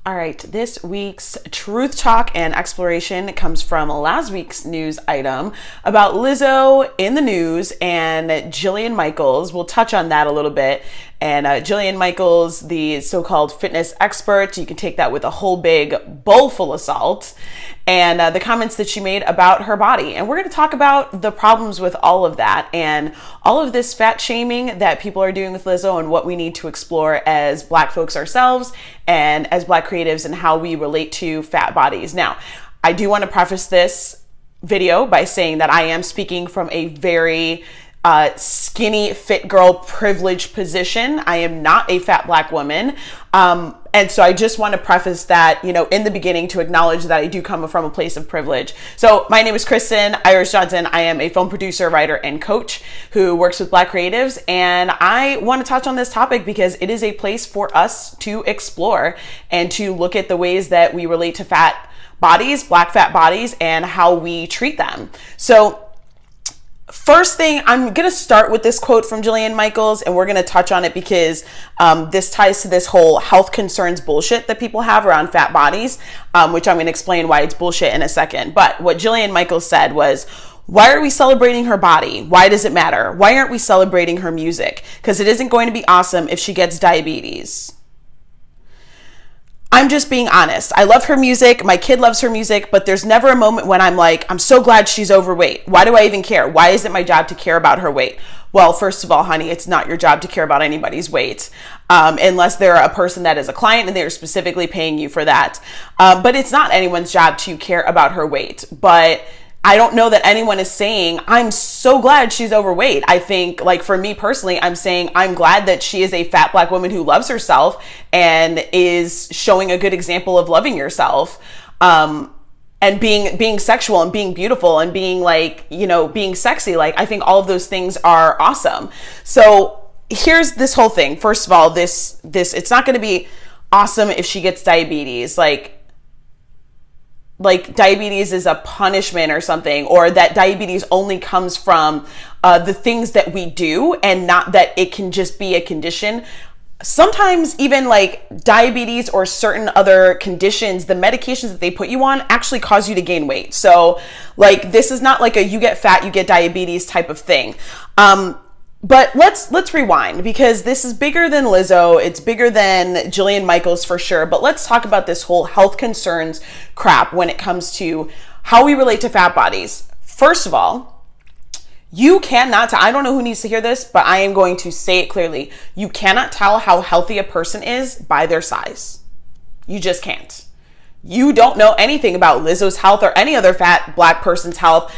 All right, this week's truth talk and exploration comes from last week's news item about Lizzo in the news and Jillian Michaels. We'll touch on that a little bit. And Jillian Michaels, the so-called fitness expert, you can take that with a whole big bowl full of salt. And the comments that she made about her body. And we're going to talk about the problems with all of that and all of this fat shaming that people are doing with Lizzo and what we need to explore as Black folks ourselves and as Black creatives and how we relate to fat bodies. Now, I do want to preface this video by saying that I am speaking from a very skinny fit girl privileged position. I am not a fat Black woman. And so I just want to preface that, in the beginning to acknowledge that I do come from a place of privilege. So my name is Kristen Iris Johnson. I am a film producer, writer, and coach who works with Black creatives. And I want to touch on this topic because it is a place for us to explore and to look at the ways that we relate to fat bodies, Black fat bodies, and how we treat them. So first thing, I'm going to start with this quote from Jillian Michaels, and we're going to touch on it because this ties to this whole health concerns bullshit that people have around fat bodies, which I'm going to explain why it's bullshit in a second. But what Jillian Michaels said was, why are we celebrating her body? Why does it matter? Why aren't we celebrating her music? Because it isn't going to be awesome if she gets diabetes. I'm just being honest. I love her music. My kid loves her music, but there's never a moment when I'm like, I'm so glad she's overweight. Why do I even care? Why is it my job to care about her weight? Well, first of all, honey, it's not your job to care about anybody's weight, unless they're a person that is a client and they're specifically paying you for that. But it's not anyone's job to care about her weight. But I don't know that anyone is saying, I'm so glad she's overweight. I think, like, for me personally, I'm saying I'm glad that she is a fat Black woman who loves herself and is showing a good example of loving yourself, and being sexual and being beautiful and being being sexy. Like, I think all of those things are awesome. So here's this whole thing. First of all, this it's not going to be awesome if she gets diabetes. Like diabetes is a punishment or something, or that diabetes only comes from the things that we do and not that it can just be a condition. Sometimes even like diabetes or certain other conditions, the medications that they put you on actually cause you to gain weight. So like, this is not like a you get fat, you get diabetes type of thing. But let's rewind, because this is bigger than Lizzo. It's bigger than Jillian Michaels for sure. But let's talk about this whole health concerns crap when it comes to how we relate to fat bodies. First of all, you cannot, I don't know who needs to hear this, but I am going to say it clearly. You cannot tell how healthy a person is by their size. You just can't. You don't know anything about Lizzo's health or any other fat Black person's health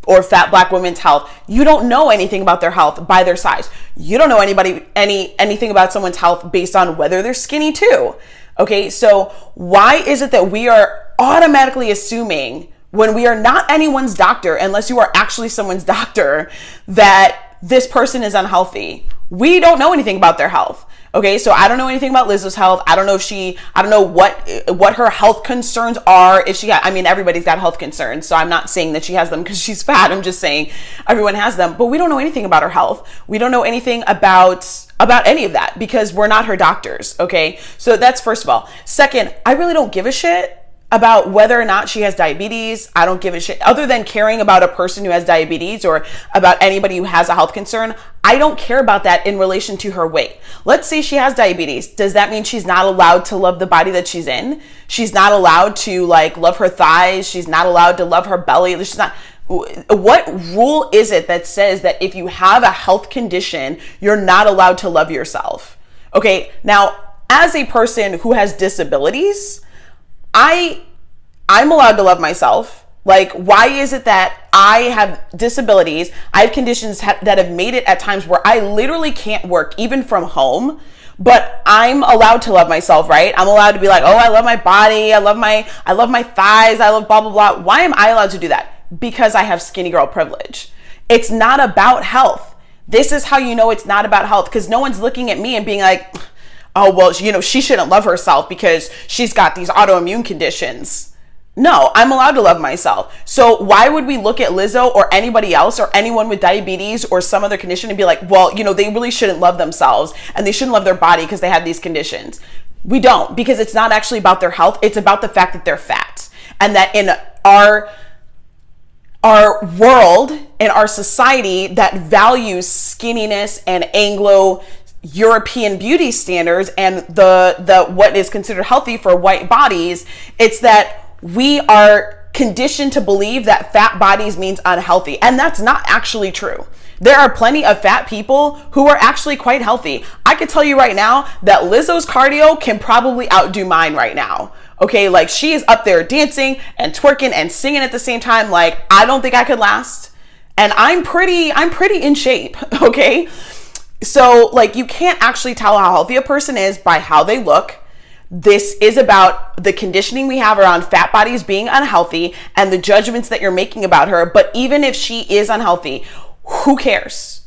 or fat Black women's health. You don't know anything about their health by their size. You don't know anything about someone's health based on whether they're skinny too. Okay, so why is it that we are automatically assuming, when we are not anyone's doctor, unless you are actually someone's doctor, that this person is unhealthy? We don't know anything about their health. Okay, so I don't know anything about Lizzo's health. I don't know what her health concerns are. If everybody's got health concerns. So I'm not saying that she has them because she's fat. I'm just saying everyone has them. But we don't know anything about her health. We don't know anything about any of that because we're not her doctors. Okay, so that's first of all. Second, I really don't give a shit about whether or not she has diabetes. I don't give a shit. Other than caring about a person who has diabetes or about anybody who has a health concern, I don't care about that in relation to her weight. Let's say she has diabetes. Does that mean she's not allowed to love the body that she's in? She's not allowed to love her thighs. She's not allowed to love her belly. She's not. What rule is it that says that if you have a health condition, you're not allowed to love yourself? Okay, now, as a person who has disabilities, I'm allowed to love myself. Like, why is it that I have disabilities? I have conditions that have made it at times where I literally can't work even from home, but I'm allowed to love myself, right? I'm allowed to be like, oh, I love my body. I love my thighs. I love blah, blah, blah. Why am I allowed to do that? Because I have skinny girl privilege. It's not about health. This is how you know it's not about health, because no one's looking at me and being like, oh, well, she shouldn't love herself because she's got these autoimmune conditions. No, I'm allowed to love myself. So why would we look at Lizzo or anybody else or anyone with diabetes or some other condition and be like, well, they really shouldn't love themselves and they shouldn't love their body because they have these conditions? We don't, because it's not actually about their health. It's about the fact that they're fat. And that in our world, in our society that values skinniness and Anglo European beauty standards and the what is considered healthy for white bodies, it's that we are conditioned to believe that fat bodies means unhealthy. And that's not actually true. There are plenty of fat people who are actually quite healthy. I could tell you right now that Lizzo's cardio can probably outdo mine right now. Okay, like she is up there dancing and twerking and singing at the same time. Like, I don't think I could last. And I'm pretty in shape, okay? So like, you can't actually tell how healthy a person is by how they look. This is about the conditioning we have around fat bodies being unhealthy and the judgments that you're making about her. But even if she is unhealthy, who cares?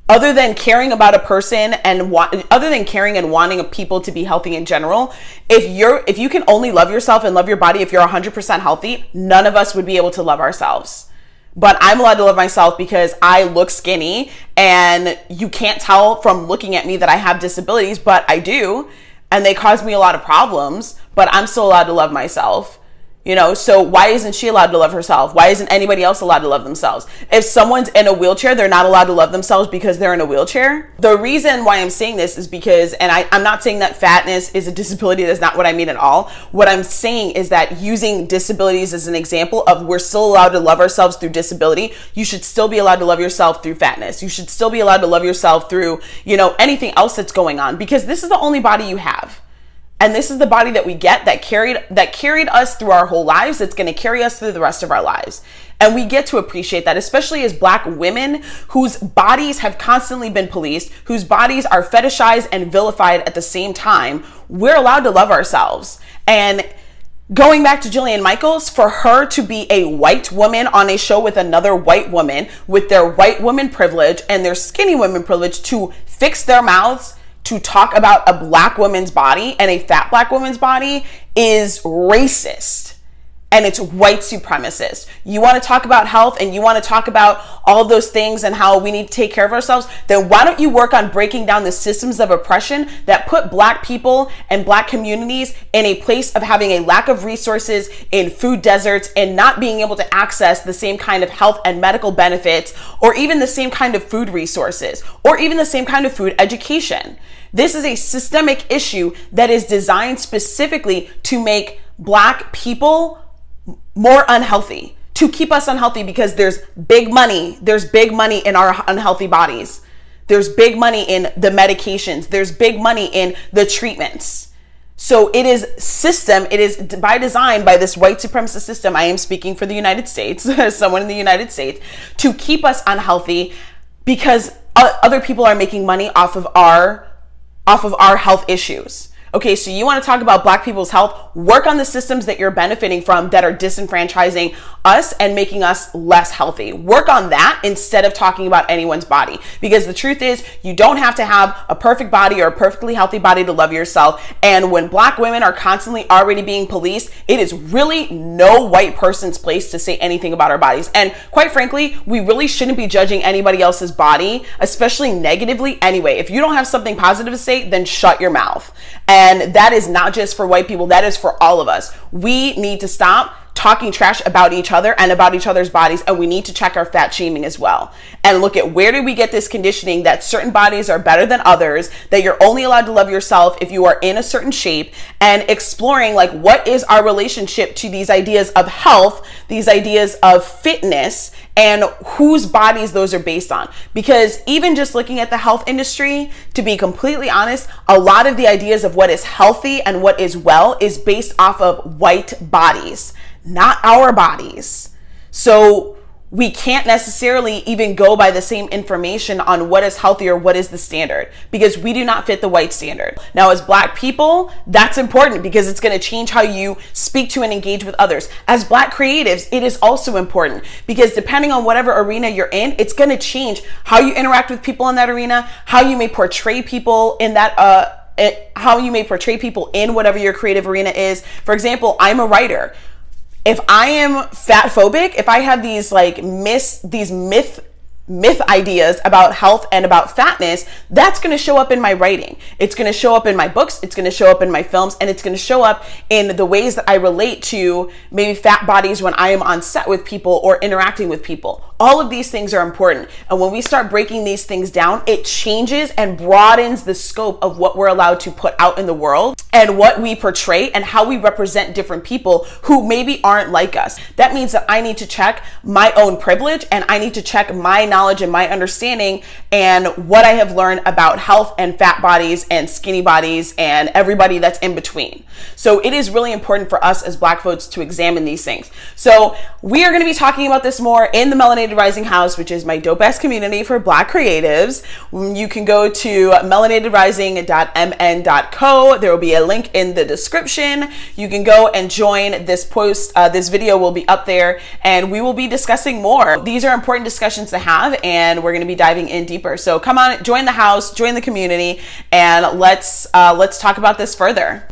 Other than caring about a person and other than caring and wanting people to be healthy in general, if you can only love yourself and love your body if you're 100% healthy, none of us would be able to love ourselves. But I'm allowed to love myself because I look skinny, and you can't tell from looking at me that I have disabilities, but I do, and they cause me a lot of problems, but I'm still allowed to love myself. You know, so why isn't she allowed to love herself? Why isn't anybody else allowed to love themselves? If someone's in a wheelchair, they're not allowed to love themselves because they're in a wheelchair. The reason why I'm saying this is because, and I'm not saying that fatness is a disability. That's not what I mean at all. What I'm saying is that using disabilities as an example of we're still allowed to love ourselves through disability, you should still be allowed to love yourself through fatness. You should still be allowed to love yourself through, you know, anything else that's going on, because this is the only body you have. And this is the body that we get that carried us through our whole lives. It's going to carry us through the rest of our lives. And we get to appreciate that, especially as Black women whose bodies have constantly been policed, whose bodies are fetishized and vilified at the same time. We're allowed to love ourselves. And going back to Jillian Michaels, for her to be a white woman on a show with another white woman with their white woman privilege and their skinny woman privilege to fix their mouths to talk about a Black woman's body and a fat Black woman's body is racist. And it's white supremacist. You want to talk about health and you want to talk about all of those things and how we need to take care of ourselves, then why don't you work on breaking down the systems of oppression that put Black people and Black communities in a place of having a lack of resources, in food deserts, and not being able to access the same kind of health and medical benefits, or even the same kind of food resources, or even the same kind of food education. This is a systemic issue that is designed specifically to make Black people more unhealthy, to keep us unhealthy, because there's big money in our unhealthy bodies. There's big money in the medications. There's big money in the treatments. So it is by design by this white supremacist system. I am speaking for the United States, as someone in the United States, to keep us unhealthy because other people are making money off of our health issues. Okay, so you want to talk about Black people's health, work on the systems that you're benefiting from that are disenfranchising us and making us less healthy. Work on that instead of talking about anyone's body. Because the truth is, you don't have to have a perfect body or a perfectly healthy body to love yourself. And when Black women are constantly already being policed, it is really no white person's place to say anything about our bodies. And quite frankly, we really shouldn't be judging anybody else's body, especially negatively anyway. If you don't have something positive to say, then shut your mouth. And that is not just for white people, that is for all of us. We need to stop talking trash about each other and about each other's bodies, and we need to check our fat shaming as well. And look at, where did we get this conditioning that certain bodies are better than others, that you're only allowed to love yourself if you are in a certain shape, and exploring like, what is our relationship to these ideas of health, these ideas of fitness, and whose bodies those are based on. Because even just looking at the health industry, to be completely honest, a lot of the ideas of what is healthy and what is well is based off of white bodies, not our bodies. So we can't necessarily even go by the same information on what is healthy or what is the standard, because we do not fit the white standard. Now, as Black people, that's important because it's going to change how you speak to and engage with others. As Black creatives, it is also important because depending on whatever arena you're in, it's going to change how you interact with people in that arena, how you may portray people in that how you may portray people in whatever your creative arena is. For example, I'm a writer. If I am fat phobic, if I have these myth myth ideas about health and about fatness, that's going to show up in my writing. It's going to show up in my books. It's going to show up in my films, and it's going to show up in the ways that I relate to maybe fat bodies when I am on set with people or interacting with people. All of these things are important. And when we start breaking these things down, it changes and broadens the scope of what we're allowed to put out in the world and what we portray and how we represent different people who maybe aren't like us. That means that I need to check my own privilege, and I need to check my knowledge and my understanding and what I have learned about health and fat bodies and skinny bodies and everybody that's in between. So it is really important for us as Black folks to examine these things. So we are going to be talking about this more in the Melanated Rising House, which is my dope ass community for Black creatives. You can go to melanatedrising.mn.co. There will be a link in the description. You can go and join this post. This video will be up there, and we will be discussing more. These are important discussions to have, and we're going to be diving in deeper. So come on, join the house, join the community, and let's talk about this further.